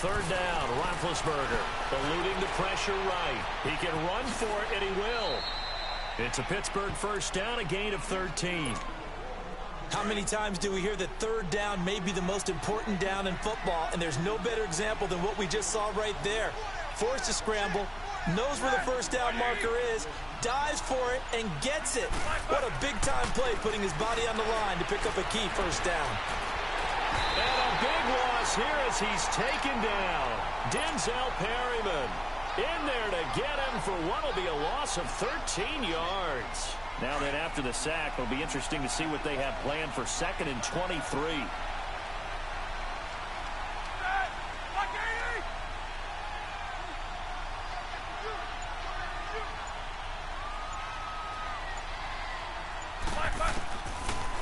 third down, Roethlisberger eluding the pressure right. He can run for it, and he will. It's a Pittsburgh first down, a gain of 13. How many times do we hear that third down may be the most important down in football, and there's no better example than what we just saw right there. Forced to scramble, knows where the first down marker is, dives for it, and gets it. What a big-time play, putting his body on the line to pick up a key first down. And a big loss here as he's taken down. Denzel Perryman in there to get him for what will be a loss of 13 yards. Now then, after the sack, it'll be interesting to see what they have planned for 2nd and 23.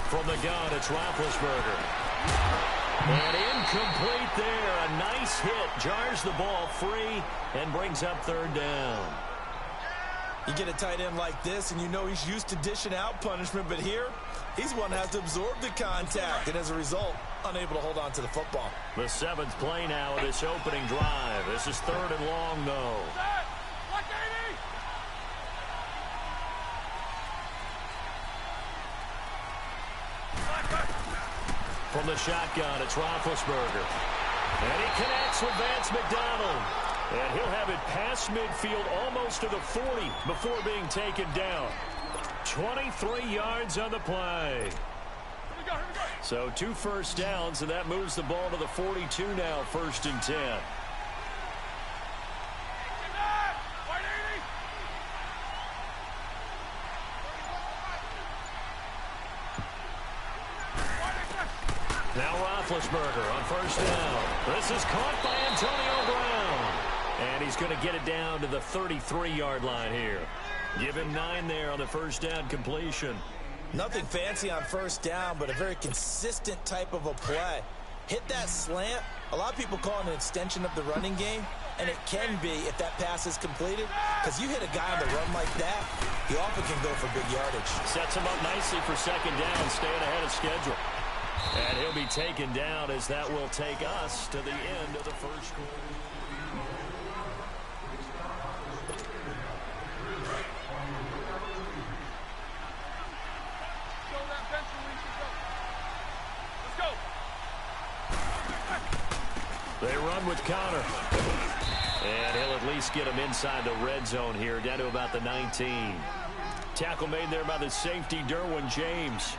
From the gun, it's Roethlisberger. And incomplete there. A nice hit. Jars the ball free and brings up third down. You get a tight end like this, and you know he's used to dishing out punishment, but here, he's one that has to absorb the contact, and as a result, unable to hold on to the football. The 7th play now of this opening drive. This is 3rd and long, though. From the shotgun, it's Roethlisberger. And he connects with Vance McDonald. And he'll have it past midfield almost to the 40 before being taken down. 23 yards on the play. So 2 first downs, and that moves the ball to the 42 now, 1st and 10. Now Roethlisberger on first down. This is caught by Antonio Brown. And he's going to get it down to the 33-yard line here. Give him 9 there on the first down completion. Nothing fancy on first down, but a very consistent type of a play. Hit that slant. A lot of people call it an extension of the running game, and it can be if that pass is completed, because you hit a guy on the run like that, he often can go for big yardage. Sets him up nicely for 2nd down, staying ahead of schedule. And he'll be taken down as that will take us to the end of the first quarter. They run with Connor. And he'll at least get him inside the red zone here, down to about the 19. Tackle made there by the safety, Derwin James.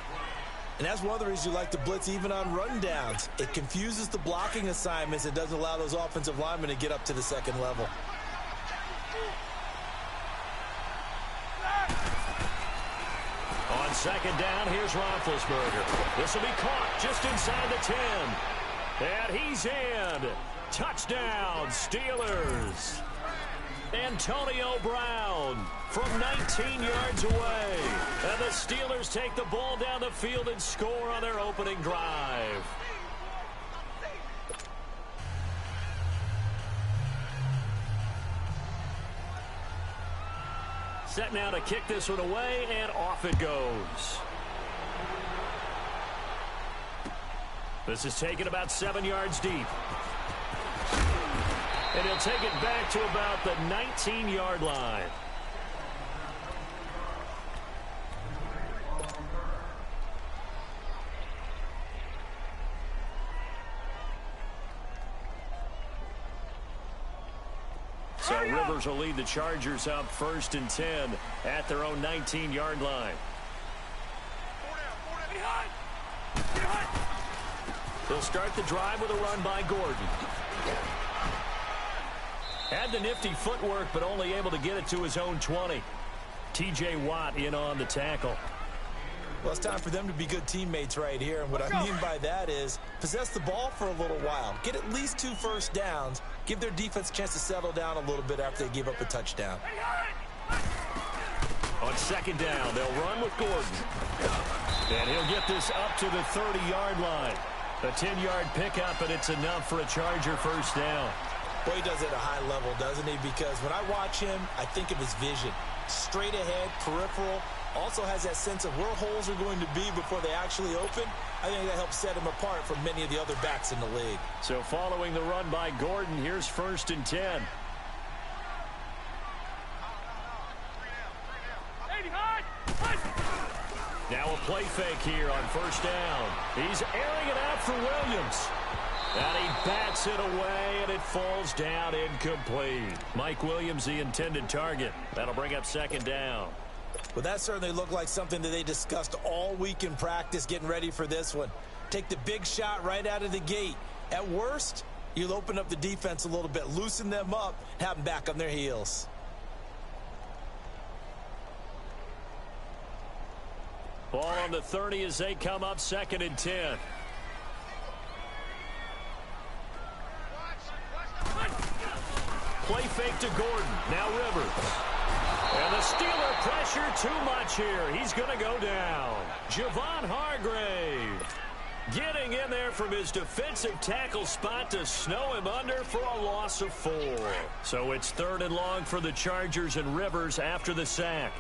And that's one of the reasons you like to blitz even on rundowns. It confuses the blocking assignments. It doesn't allow those offensive linemen to get up to the 2nd level. On 2nd down, here's Roethlisberger. This will be caught just inside the 10. And he's in. Touchdown, Steelers. Antonio Brown from 19 yards away. And the Steelers take the ball down the field and score on their opening drive. Set now to kick this one away, and off it goes. This is taken about 7 yards deep. And he'll take it back to about the 19-yard line. So Rivers will lead the Chargers up 1st and 10 at their own 19-yard line. They'll start the drive with a run by Gordon. Had the nifty footwork, but only able to get it to his own 20. T.J. Watt in on the tackle. Well, it's time for them to be good teammates right here. And what I mean by that is possess the ball for a little while. Get at least 2 first downs. Give their defense a chance to settle down a little bit after they give up a touchdown. On 2nd down, they'll run with Gordon. And he'll get this up to the 30-yard line. A 10-yard pickup, and it's enough for a Charger first down. Boy, he does it at a high level, doesn't he? Because when I watch him, I think of his vision. Straight ahead, peripheral, Also has that sense of where holes are going to be before they actually open. I think that helps set him apart from many of the other backs in the league. So following the run by Gordon, here's 1st and 10. Now a play fake here on 1st down. He's airing it out for Williams. And he bats it away, and it falls down incomplete. Mike Williams, the intended target. That'll bring up 2nd down. Well, that certainly looked like something that they discussed all week in practice getting ready for this one. Take the big shot right out of the gate. At worst, you'll open up the defense a little bit, loosen them up, have them back on their heels. Ball on the 30 as they come up 2nd and 10. Play fake to Gordon. Now Rivers. And the Steeler pressure too much here. He's going to go down. Javon Hargrave getting in there from his defensive tackle spot to snow him under for a loss of 4. So it's 3rd and long for the Chargers, and Rivers after the sack.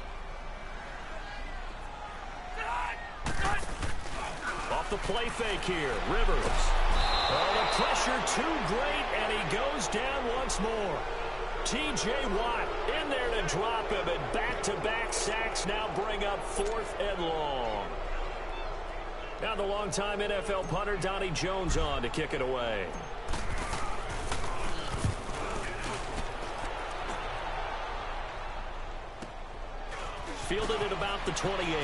Off the play fake here. Rivers. Oh, the pressure too great, and he goes down once more. T.J. Watt in there to drop him, and back-to-back sacks now bring up 4th and long. Now the longtime NFL punter Donnie Jones on to kick it away. Fielded at about the 28.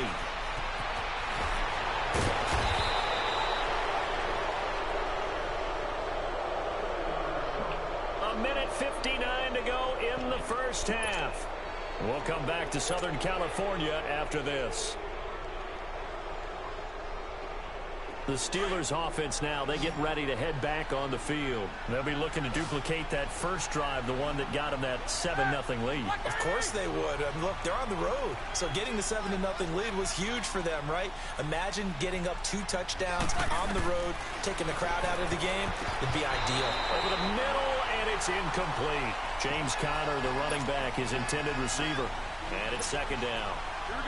A minute 59 to go in the 1st half. We'll come back to Southern California after this. The Steelers offense now, they get ready to head back on the field. They'll be looking to duplicate that first drive, the one that got them that 7-0 lead. Of course they would. Look, they're on the road. So getting the 7-0 lead was huge for them, right? Imagine getting up 2 touchdowns on the road, taking the crowd out of the game. It'd be ideal. Over the middle, and it's incomplete. James Conner, the running back, his intended receiver. And it's 2nd down.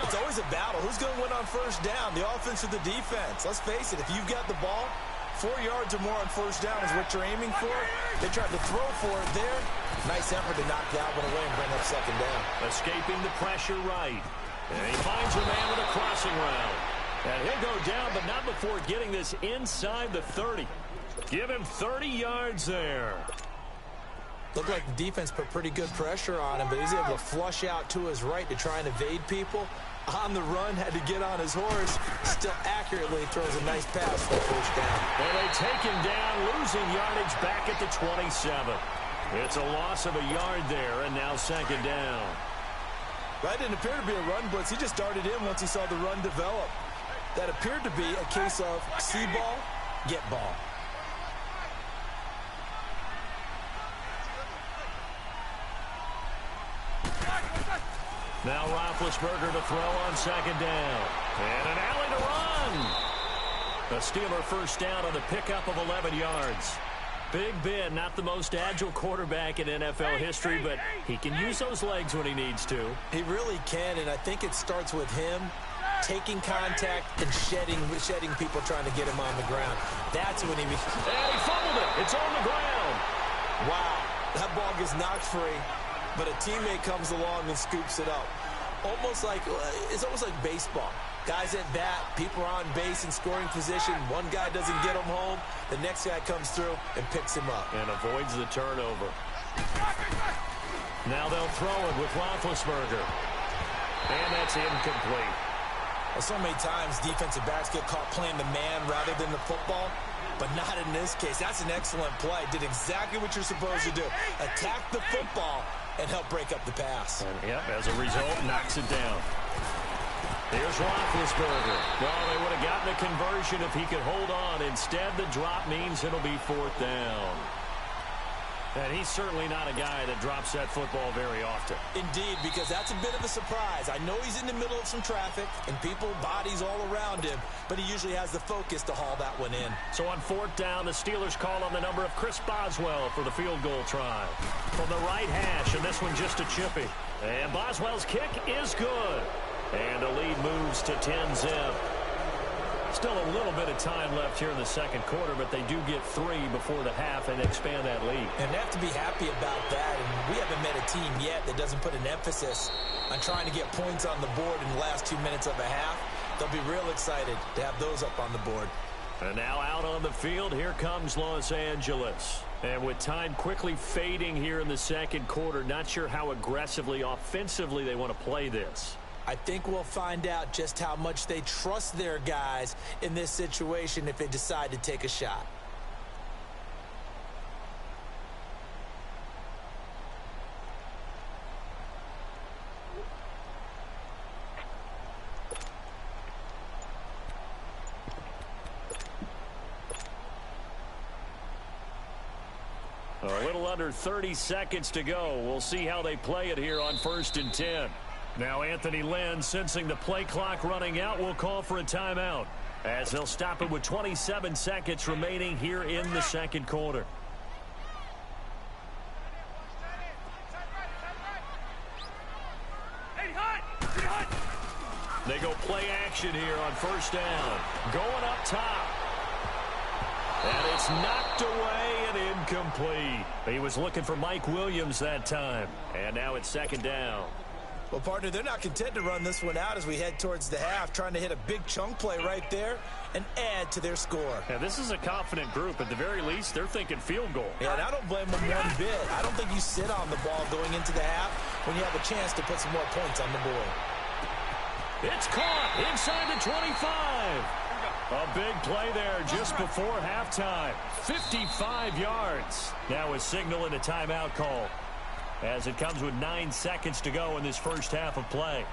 It's always a battle. Who's going to win on 1st down, the offense or the defense? Let's face it, if you've got the ball, 4 yards or more on 1st down is what you're aiming for. They tried to throw for it there. Nice effort to knock that one away and bring up 2nd down. Escaping the pressure right. And he finds a man with a crossing route. And he'll go down, but not before getting this inside the 30. Give him 30 yards there. Looked like the defense put pretty good pressure on him, but he was able to flush out to his right to try and evade people. On the run, had to get on his horse. Still accurately throws a nice pass for the 1st down. And they take him down, losing yardage back at the 27. It's a loss of a yard there, and now 2nd down. That didn't appear to be a run blitz. He just darted in once he saw the run develop. That appeared to be a case of see ball, get ball. Now Roethlisberger to throw on 2nd down. And an alley to run. The Steeler 1st down on the pickup of 11 yards. Big Ben, not the most agile quarterback in NFL history, but he can use those legs when he needs to. He really can, and I think it starts with him taking contact and shedding people trying to get him on the ground. That's when he... And he fumbled it. It's on the ground. Wow. That ball gets knocked free, but a teammate comes along and scoops it up. It's almost like baseball. Guys at bat, people are on base in scoring position. One guy doesn't get him home. The next guy comes through and picks him up. And avoids the turnover. Now they'll throw it with Roethlisberger. And that's incomplete. Well, so many times defensive backs get caught playing the man rather than the football, but not in this case. That's an excellent play. Did exactly what you're supposed to do. Attack the football and help break up the pass. And, yep, as a result, knocks it down. Here's Roethlisberger. Well, they would have gotten a conversion if he could hold on. Instead, the drop means it'll be 4th down. And he's certainly not a guy that drops that football very often. Indeed, because that's a bit of a surprise. I know he's in the middle of some traffic and people, bodies all around him, but he usually has the focus to haul that one in. So on 4th down, the Steelers call on the number of Chris Boswell for the field goal try. From the right hash, and this one just a chippy. And Boswell's kick is good. And the lead moves to 10-zip. Still a little bit of time left here in the second quarter, but they do get 3 before the half and expand that lead. And they have to be happy about that. And we haven't met a team yet that doesn't put an emphasis on trying to get points on the board in the last 2 minutes of a half. They'll be real excited to have those up on the board. And now out on the field, here comes Los Angeles. And with time quickly fading here in the second quarter, not sure how aggressively, offensively they want to play this. I think we'll find out just how much they trust their guys in this situation if they decide to take a shot. A little under 30 seconds to go. We'll see how they play it here on 1st and 10. Now Anthony Lynn, sensing the play clock running out, will call for a timeout as they'll stop it with 27 seconds remaining here in the second quarter. They go play action here on 1st down. Going up top. And it's knocked away and incomplete. He was looking for Mike Williams that time. And now it's 2nd down. Well, partner, they're not content to run this one out as we head towards the half, trying to hit a big chunk play right there and add to their score. Yeah, this is a confident group. At the very least, they're thinking field goal. Yeah, and I don't blame them one bit. I don't think you sit on the ball going into the half when you have a chance to put some more points on the board. It's caught inside the 25. A big play there just before halftime. 55 yards. Now a signal and a timeout call, as it comes with 9 seconds to go in this first half of play.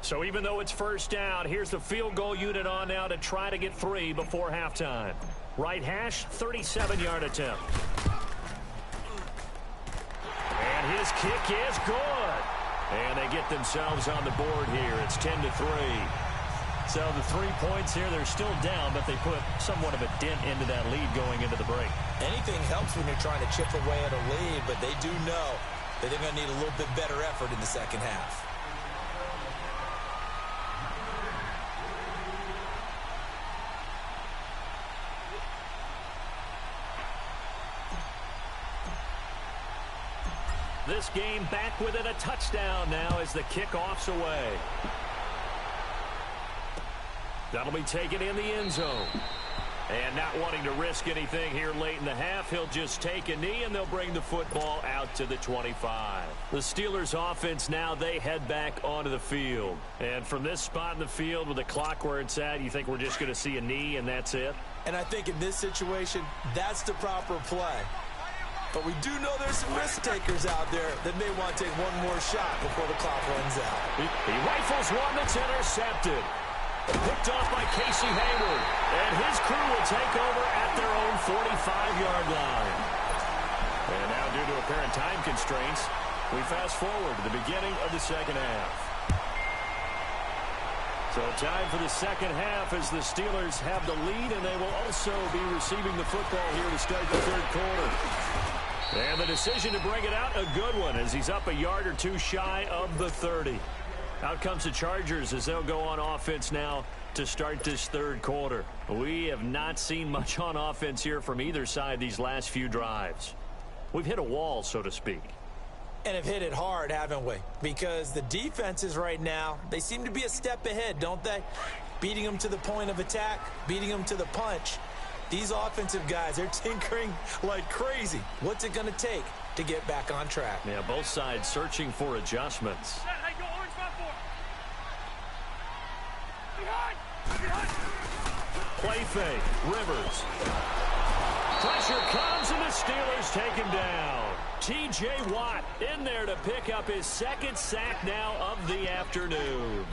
So even though it's 1st down, here's the field goal unit on now to try to get 3 before halftime. Right hash, 37-yard attempt. And his kick is good. And they get themselves on the board here. It's 10-3. So the 3 points here, they're still down, but they put somewhat of a dent into that lead going into the break. Anything helps when you're trying to chip away at a lead, but they do know that they're going to need a little bit better effort in the second half. This game back within a touchdown now as the kickoff's away. That'll be taken in the end zone. And not wanting to risk anything here late in the half, he'll just take a knee, and they'll bring the football out to the 25. The Steelers offense now, they head back onto the field. And from this spot in the field with the clock where it's at, you think we're just going to see a knee and that's it? And I think in this situation, that's the proper play. But we do know there's some risk takers out there that may want to take one more shot before the clock runs out. He rifles one that's intercepted. Picked off by Casey Hayward. And his crew will take over at their own 45-yard line. And now, due to apparent time constraints, we fast forward to the beginning of the second half. So time for the second half as the Steelers have the lead, and they will also be receiving the football here to start the third quarter. And the decision to bring it out, a good one, as he's up a yard or two shy of the 30. Out comes the Chargers as they'll go on offense now to start this third quarter. We have not seen much on offense here from either side these last few drives. We've hit a wall, so to speak. And have hit it hard, haven't we? Because the defenses right now, they seem to be a step ahead, don't they? Beating them to the point of attack, beating them to the punch. These offensive guys, they're tinkering like crazy. What's it going to take to get back on track? Yeah, both sides searching for adjustments. Play fake. Rivers. Pressure comes, and the Steelers take him down. T.J. Watt in there to pick up his second sack now of the afternoon.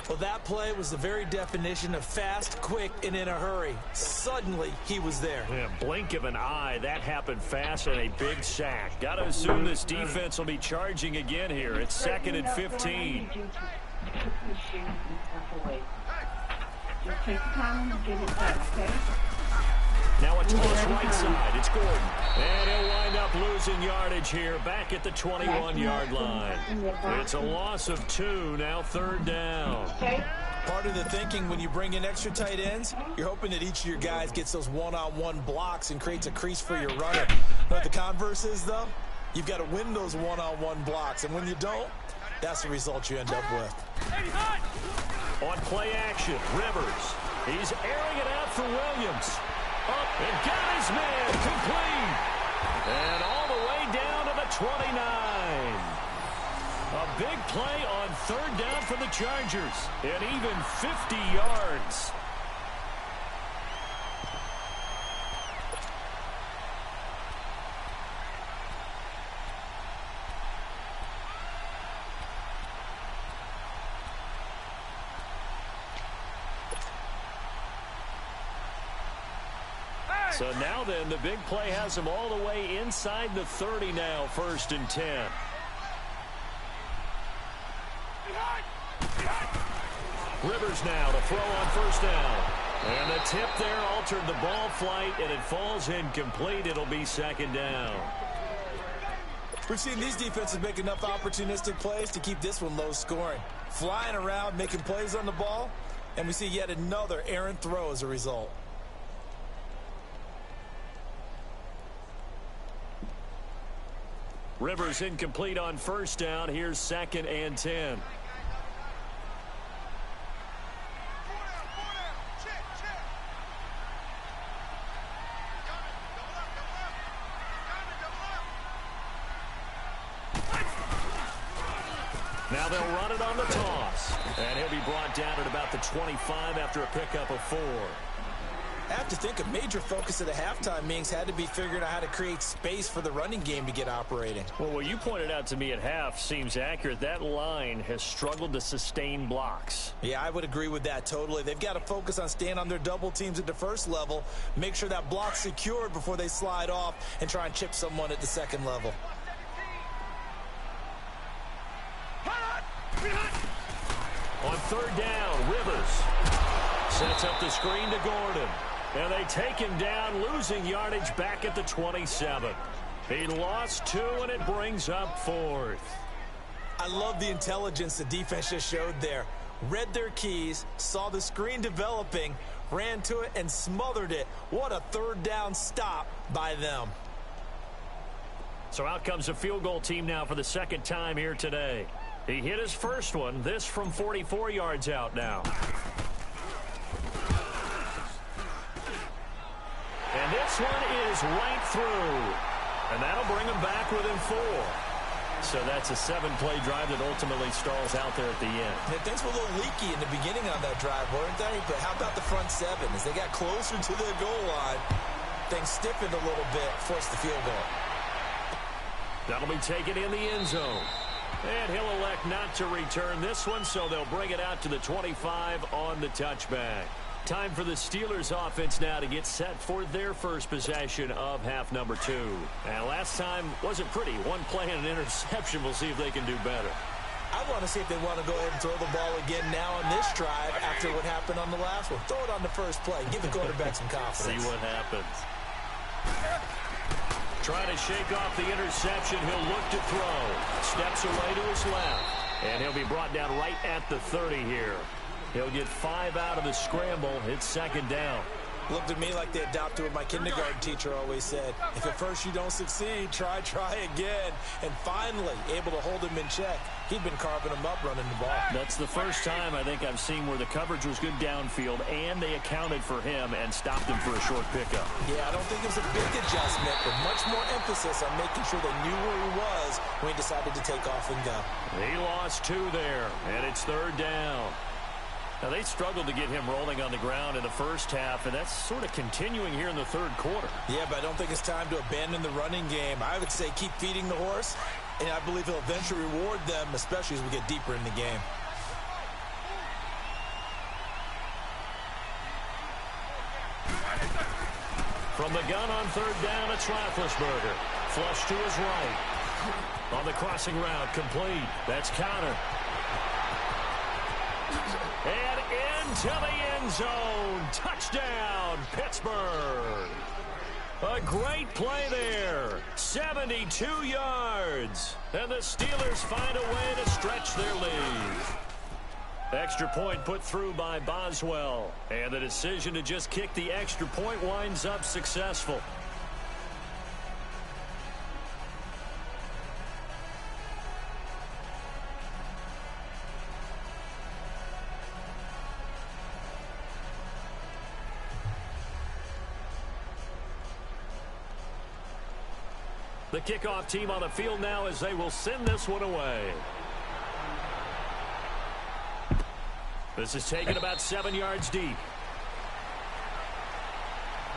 Well, that play was the very definition of fast, quick, and in a hurry. Suddenly, he was there. Yeah, blink of an eye. That happened fast and a big sack. Got to assume this defense will be charging again here. It's 2nd and 15. Just take the time and get it done, okay? Now a toss right side. It's Gordon. And he'll wind up losing yardage here back at the 21-yard line. It's a loss of 2, now 3rd down. Part of the thinking when you bring in extra tight ends, you're hoping that each of your guys gets those one-on-one blocks and creates a crease for your runner. But the converse is, though, you've got to win those one-on-one blocks. And when you don't, that's the result you end up with. On play action, Rivers. He's airing it out for Williams. Up and got his man. Complete. And all the way down to the 29. A big play on 3rd down for the Chargers. And even 50 yards. So now then, the big play has him all the way inside the 30 now, 1st and 10. Rivers now to throw on 1st down. And the tip there altered the ball flight, and it falls incomplete. It'll be 2nd down. We've seen these defenses make enough opportunistic plays to keep this one low scoring. Flying around, making plays on the ball, and we see yet another errant throw as a result. Rivers incomplete on 1st down. Here's 2nd and 10. Now they'll run it on the toss. And he'll be brought down at about the 25 after a pickup of 4. I have to think a major focus of the halftime meetings had to be figuring out how to create space for the running game to get operating. Well, what you pointed out to me at half seems accurate. That line has struggled to sustain blocks. Yeah, I would agree with that totally. They've got to focus on staying on their double teams at the 1st level, make sure that block's secured before they slide off, and try and chip someone at the 2nd level. On 3rd down, Rivers sets up the screen to Gordon. And they take him down, losing yardage back at the 27. He lost 2, and it brings up 4th. I love the intelligence the defense just showed there. Read their keys, saw the screen developing, ran to it, and smothered it. What a 3rd down stop by them. So out comes a field goal team now for the 2nd time here today. He hit his first one, this from 44 yards out now. And this one is right through. And that'll bring him back within 4. So that's a 7-play drive that ultimately stalls out there at the end. Yeah, things were a little leaky in the beginning on that drive, weren't they? But how about the front 7? As they got closer to the goal line, things stiffened a little bit, forced the field goal. That'll be taken in the end zone. And he'll elect not to return this one, so they'll bring it out to the 25 on the touchback. Time for the Steelers offense now to get set for their first possession of half number 2. And last time wasn't pretty. 1 play and an interception. We'll see if they can do better. I want to see if they want to go ahead and throw the ball again now on this drive after what happened on the last one. Throw it on the first play. Give the quarterback some confidence. See what happens. Trying to shake off the interception. He'll look to throw. Steps away to his left. And he'll be brought down right at the 30 here. He'll get 5 out of the scramble. It's 2nd down. Looked at me like they adopted what my kindergarten teacher always said. If at first you don't succeed, try again. And finally, able to hold him in check. He'd been carving him up running the ball. That's the first time I think I've seen where the coverage was good downfield and they accounted for him and stopped him for a short pickup. Yeah, I don't think it was a big adjustment, but much more emphasis on making sure they knew where he was when he decided to take off and go. He lost 2 there, and it's 3rd down. Now, they struggled to get him rolling on the ground in the first half, and that's sort of continuing here in the 3rd quarter. Yeah, but I don't think it's time to abandon the running game. I would say keep feeding the horse, and I believe he'll eventually reward them, especially as we get deeper in the game. From the gun on 3rd down, it's Roethlisberger. Flush to his right. On the crossing route, complete. That's counter. And in into the end zone. Touchdown, Pittsburgh. A great play there. 72 yards. And the Steelers find a way to stretch their lead. Extra point put through by Boswell. And the decision to just kick the extra point winds up successful. The kickoff team on the field now as they will send this one away. This is taken about 7 yards deep.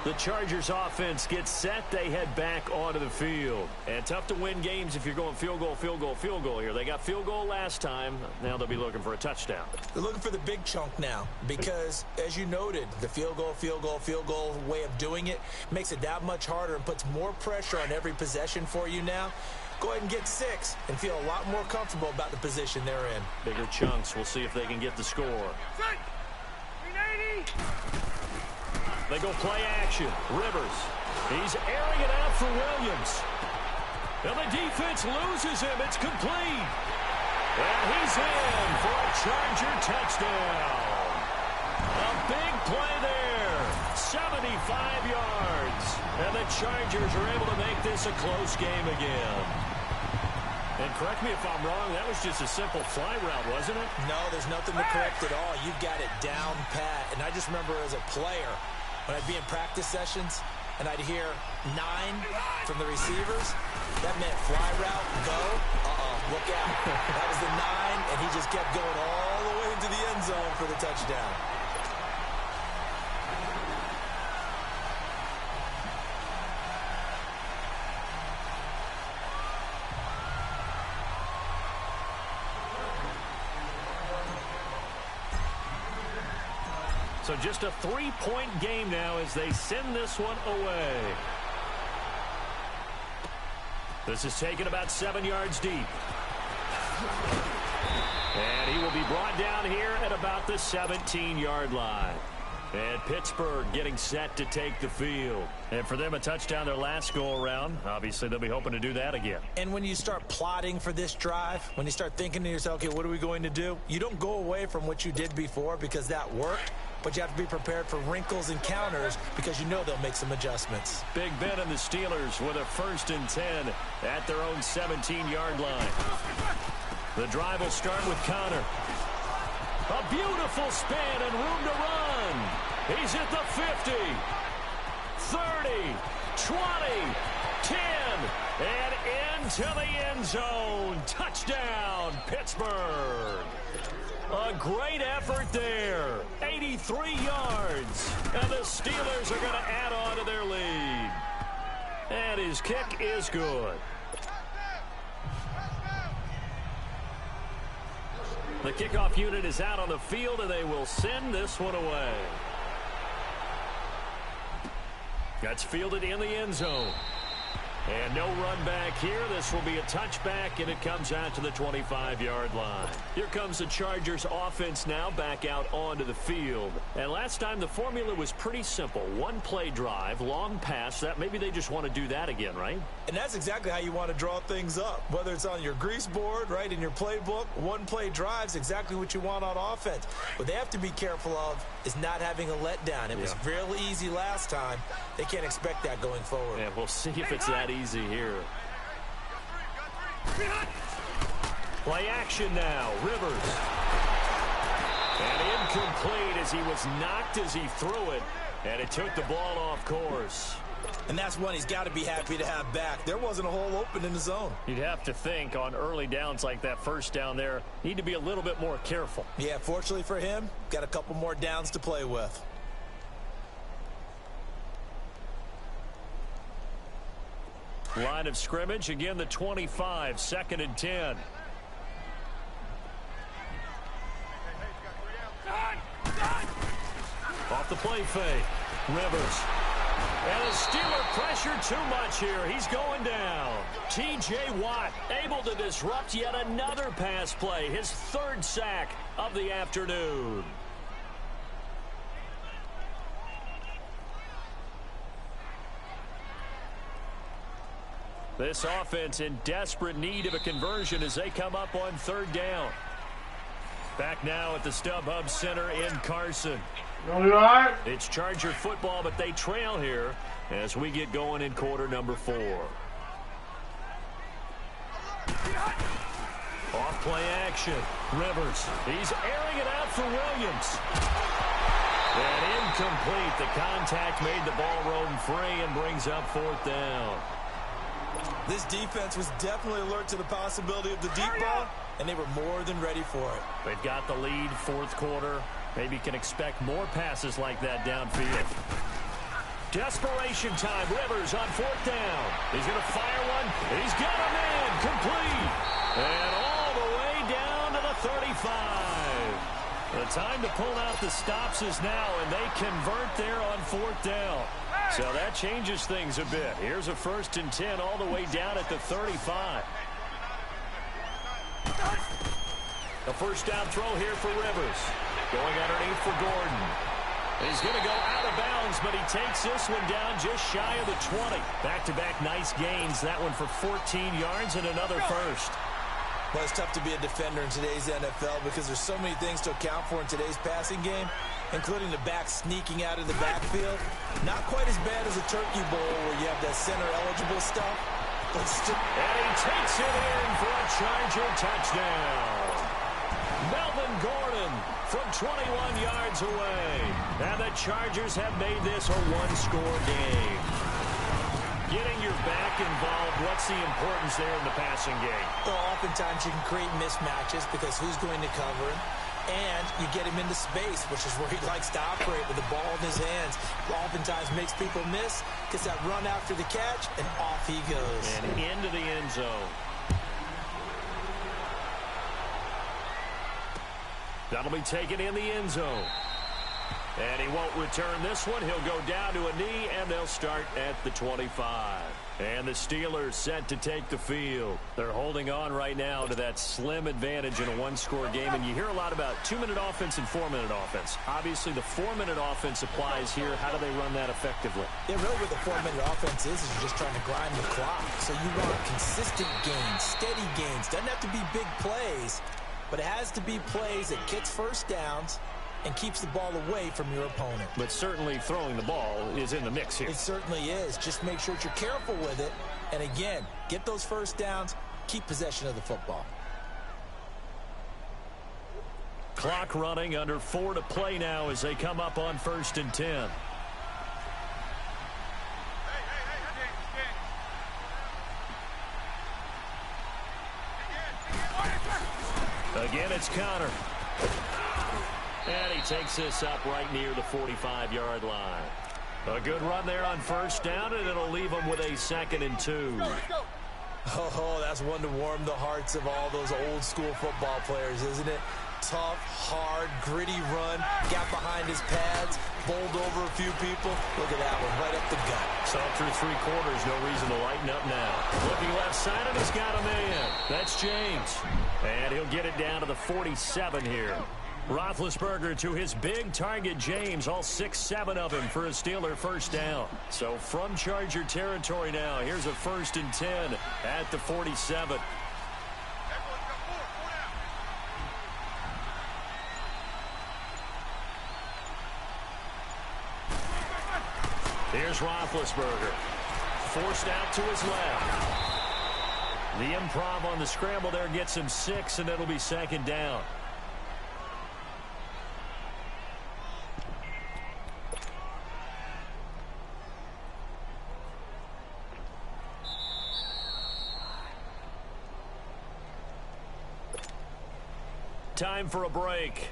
The Chargers offense gets set. They head back onto the field. And tough to win games if you're going field goal, field goal, field goal here. They got field goal last time. Now they'll be looking for a touchdown. They're looking for the big chunk now because, as you noted, the field goal way of doing it makes it that much harder and puts more pressure on every possession for you now. Go ahead and get 6 and feel a lot more comfortable about the position they're in. Bigger chunks. We'll see if they can get the score. They go play action. Rivers. He's airing it out for Williams. And the defense loses him. It's complete. And he's in for a Charger touchdown. A big play there. 75 yards. And the Chargers are able to make this a close game again. And correct me if I'm wrong, that was just a simple fly route, wasn't it? No, there's nothing to correct at all. You've got it down pat. And I just remember as a player, when I'd be in practice sessions and I'd hear 9 from the receivers, that meant fly route, go, look out. That was the 9, and he just kept going all the way into the end zone for the touchdown. So just a 3-point game now as they send this one away. This is taken about 7 yards deep. And he will be brought down here at about the 17-yard line. And Pittsburgh getting set to take the field. And for them, a touchdown their last go-around. Obviously, they'll be hoping to do that again. And when you start plotting for this drive, when you start thinking to yourself, okay, what are we going to do? You don't go away from what you did before because that worked. But you have to be prepared for wrinkles and counters because you know they'll make some adjustments. Big Ben and the Steelers with a 1st and 10 at their own 17-yard line. The drive will start with Connor. A beautiful spin and room to run. He's at the 50, 30, 20, 10, and into the end zone. Touchdown, Pittsburgh. A great effort there. 83 yards. And the Steelers are going to add on to their lead. And his kick is good. The kickoff unit is out on the field, and they will send this one away. That's fielded in the end zone. And no run back here. This will be a touchback, and it comes out to the 25-yard line. Here comes the Chargers offense now back out onto the field. And last time the formula was pretty simple. One play drive, long pass. That maybe they just want to do that again, right? And that's exactly how you want to draw things up. Whether it's on your grease board, right, in your playbook, one play drive's exactly what you want on offense. What they have to be careful of is not having a letdown. It was real easy last time. They can't expect that going forward. Yeah, we'll see if it's that easy here. Play action now. Rivers. And incomplete as he was knocked as he threw it. And it took the ball off course. And that's one he's got to be happy to have back. There wasn't a hole open in the zone. You'd have to think on early downs like that first down there, need to be a little bit more careful. Yeah, fortunately for him, got a couple more downs to play with. Line of scrimmage, again the 25, 2nd and 10. Off the play fake. Rivers. And the Steeler pressure too much here. He's going down. T.J. Watt able to disrupt yet another pass play. His 3rd sack of the afternoon. This offense in desperate need of a conversion as they come up on 3rd down. Back now at the StubHub Center in Carson. It's Charger football, but they trail here as we get going in quarter number 4. Off play action. Rivers. He's airing it out for Williams. And incomplete. The contact made the ball roam free and brings up 4th down. This defense was definitely alert to the possibility of the deep ball, and they were more than ready for it. They've got the lead, 4th quarter. Maybe can expect more passes like that downfield. Desperation time. Rivers on 4th down. He's going to fire one. He's got a man. Complete. And all the way down to the 35. The time to pull out the stops is now, and they convert there on 4th down. So that changes things a bit. Here's a 1st and 10 all the way down at the 35. The first down throw here for Rivers. Going underneath for Gordon. He's going to go out of bounds, but he takes this one down just shy of the 20. Back-to-back nice gains. That one for 14 yards and another first. Well, it's tough to be a defender in today's NFL because there's so many things to account for in today's passing game, including the back sneaking out of the backfield. Not quite as bad as a turkey bowl where you have that center-eligible stuff. But still. And he takes it in for a Charger touchdown. Melvin Gordon from 21 yards away. And the Chargers have made this a one-score game. Getting your back involved, what's the importance there in the passing game? Well, oftentimes you can create mismatches because who's going to cover him? And you get him into space, which is where he likes to operate with the ball in his hands. Oftentimes makes people miss, gets that run after the catch, and off he goes. And into the end zone. That'll be taken in the end zone. And he won't return this one. He'll go down to a knee, and they'll start at the 25. And the Steelers set to take the field. They're holding on right now to that slim advantage in a one-score game. And you hear a lot about 2-minute offense and 4-minute offense. Obviously, the 4-minute offense applies here. How do they run that effectively? Yeah, really what the 4-minute offense is you're just trying to grind the clock. So you want consistent gains, steady gains. Doesn't have to be big plays, but it has to be plays that gets first downs and keeps the ball away from your opponent. But certainly throwing the ball is in the mix here. It certainly is. Just make sure that you're careful with it. And again, get those first downs, keep possession of the football. Clock running, under 4 to play now as they come up on 1st and 10. Again, it's Connor. And he takes this up right near the 45-yard line. A good run there on 1st down, and it'll leave him with a 2nd and 2. Oh, that's one to warm the hearts of all those old-school football players, isn't it? Tough, hard, gritty run, got behind his pads, bowled over a few people. Look at that one, right up the gut. So through 3 quarters, no reason to lighten up now. Looking left side, and he's got a man. That's James. And he'll get it down to the 47 here. Roethlisberger to his big target, James, all 6-7 of him for a Steeler first down. So from Charger territory now, here's a 1st and 10 at the 47. Here's Roethlisberger. Forced out to his left. The improv on the scramble there gets him 6, and it'll be 2nd down. Time for a break.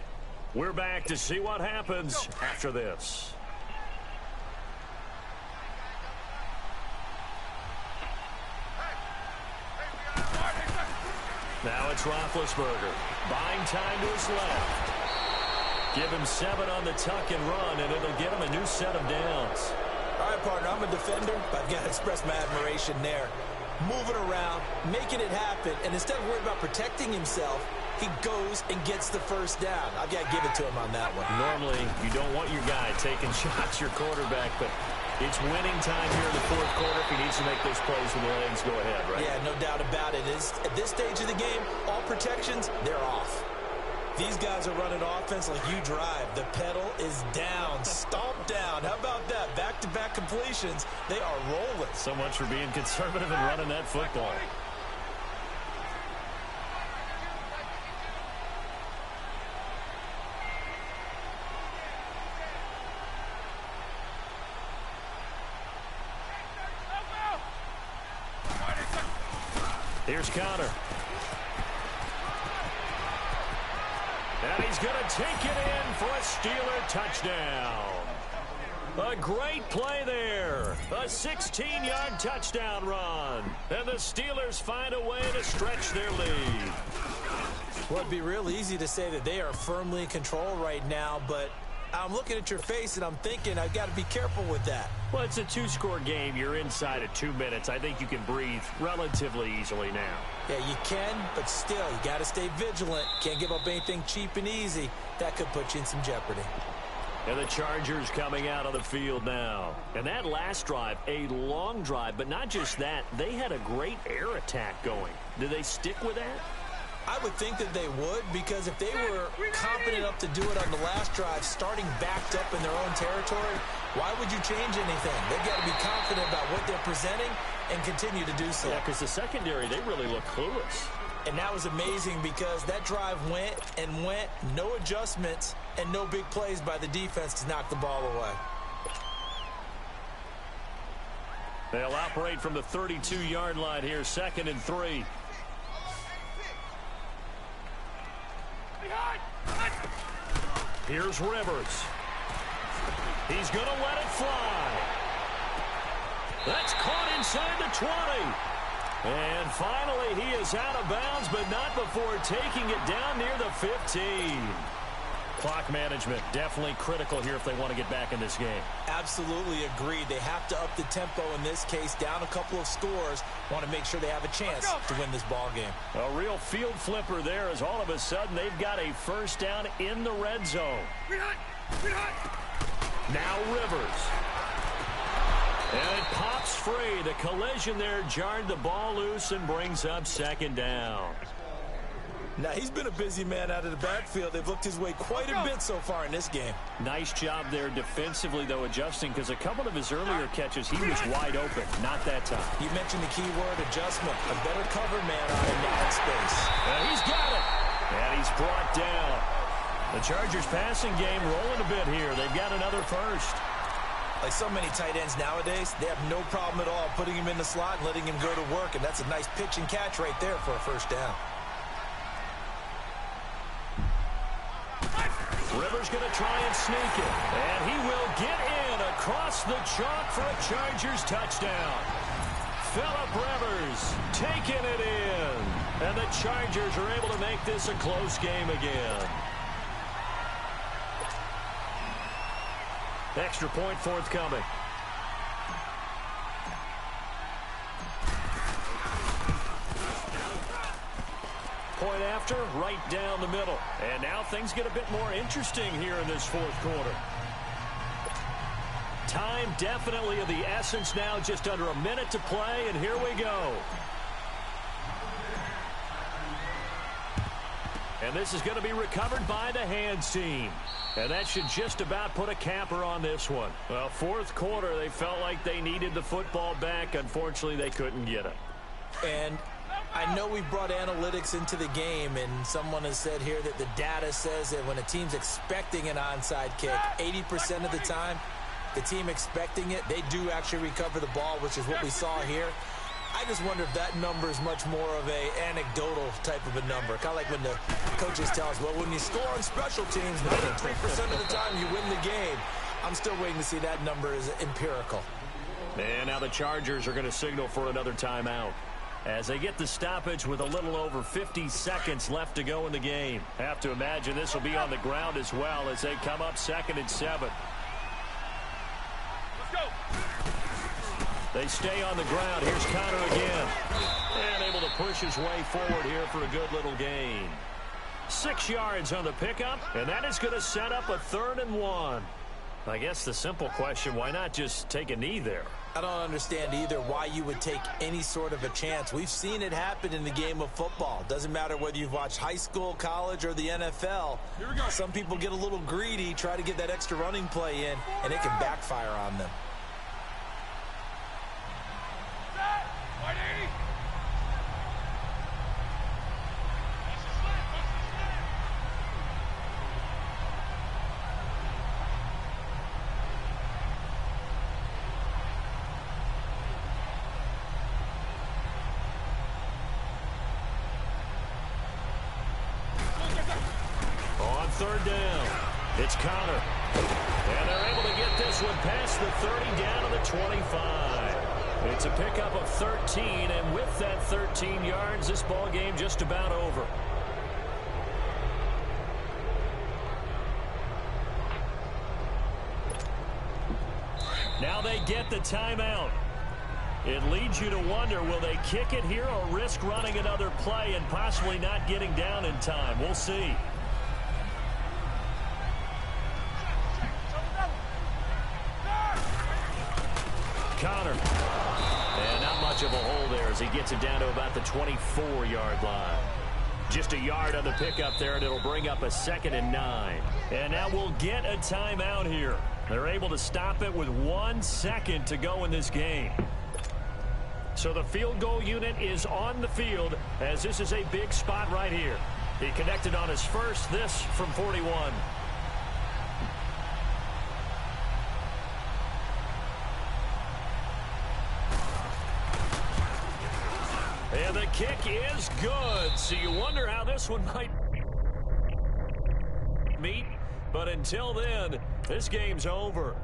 We're back to see what happens after this. Now it's Roethlisberger. Buying time to his left. Give him 7 on the tuck and run, and it'll get him a new set of downs. All right, partner, I'm a defender, but I've got to express my admiration there. Moving around, making it happen, and instead of worrying about protecting himself, he goes and gets the first down. I've got to give it to him on that one. Normally, you don't want your guy taking shots, your quarterback, but It's winning time here in the fourth quarter. If he needs to make those plays with the legs, go ahead, right? Yeah, no doubt about it. At this stage of the game, all protections, they're off. These guys are running offense like you drive. The pedal is down, stomped down. How about that? Back-to-back completions. They are rolling. So much for being conservative and running that football. Here's Connor. And he's going to take it in for a Steeler touchdown. A great play there. A 16-yard touchdown run. And the Steelers find a way to stretch their lead. Well, it'd be real easy to say that they are firmly in control right now, but I'm looking at your face and I'm thinking I've got to be careful with that. Well, it's a two-score game. You're inside of 2 minutes. I think you can breathe relatively easily now. Yeah, you can, but still, you got to stay vigilant. Can't give up anything cheap and easy. That could put you in some jeopardy. And the Chargers coming out on the field now. And that last drive, a long drive, but not just that. They had a great air attack going. Do they stick with that? I would think that they would, because if they were confident enough to do it on the last drive, starting backed up in their own territory, why would you change anything? They've got to be confident about what they're presenting and continue to do so. Yeah, because the secondary, they really look clueless. And that was amazing because that drive went and went, no adjustments, and no big plays by the defense to knock the ball away. They'll operate from the 32-yard line here, 2nd and 3. Here's Rivers. He's going to let it fly. That's caught inside the 20. And finally, he is out of bounds, but not before taking it down near the 15. Clock management definitely critical here if they want to get back in this game. Absolutely agreed. They have to up the tempo in this case, down a couple of scores. Want to make sure they have a chance to win this ball game. A real field flipper there as all of a sudden they've got a first down in the red zone. Now Rivers. And it pops free. The collision there jarred the ball loose and brings up 2nd down. Now, he's been a busy man out of the backfield. They've looked his way quite a bit so far in this game. Nice job there defensively, though, adjusting, because a couple of his earlier catches, he was wide open. Not that time. You mentioned the key word, adjustment. A better cover man on him now in space. He's got it. And he's brought down. The Chargers passing game rolling a bit here. They've got another first. Like so many tight ends nowadays, they have no problem at all putting him in the slot and letting him go to work. And that's a nice pitch and catch right there for a first down. Rivers going to try and sneak it. And he will get in across the chalk for a Chargers touchdown. Phillip Rivers taking it in. And the Chargers are able to make this a close game again. Extra point forthcoming. Point after, right down the middle. And now things get a bit more interesting here in this fourth quarter. Time definitely of the essence now, just under a minute to play, and here we go. And this is going to be recovered by the hands team. And that should just about put a capper on this one. Well, fourth quarter, they felt like they needed the football back. Unfortunately, they couldn't get it. And I know we brought analytics into the game, and someone has said here that the data says that when a team's expecting an onside kick, 80% of the time, the team expecting it, they do actually recover the ball, which is what we saw here. I just wonder if that number is much more of a anecdotal type of a number. Kind of like when the coaches tell us, well, when you score on special teams, 93% of the time you win the game. I'm still waiting to see that number is empirical. And now the Chargers are going to signal for another timeout as they get the stoppage with a little over 50 seconds left to go in the game. Have to imagine this will be on the ground as well as they come up 2nd and 7. Let's go. They stay on the ground. Here's Connor again. And able to push his way forward here for a good little gain. 6 yards on the pickup, and that is going to set up a 3rd and 1. I guess the simple question, why not just take a knee there? I don't understand either why you would take any sort of a chance. We've seen it happen in the game of football. Doesn't matter whether you've watched high school, college, or the NFL. Here we go. Some people get a little greedy, try to get that extra running play in, and it can backfire on them. On third down, it's Connor. And they're able to get this one past the 30 down to the 25. It's a pickup of 13, and with that 13 yards, this ball game just about over. Now they get the timeout. It leads you to wonder, will they kick it here or risk running another play and possibly not getting down in time? We'll see. Connor. And not much of a hole there as he gets it down to about the 24-yard line. Just a yard on the pickup there, and it'll bring up a 2nd and 9. And now we'll get a timeout here. They're able to stop it with 1 second to go in this game. So the field goal unit is on the field as this is a big spot right here. He connected on his first, this from 41. And the kick is good. So you wonder how this one might meet. But until then, this game's over.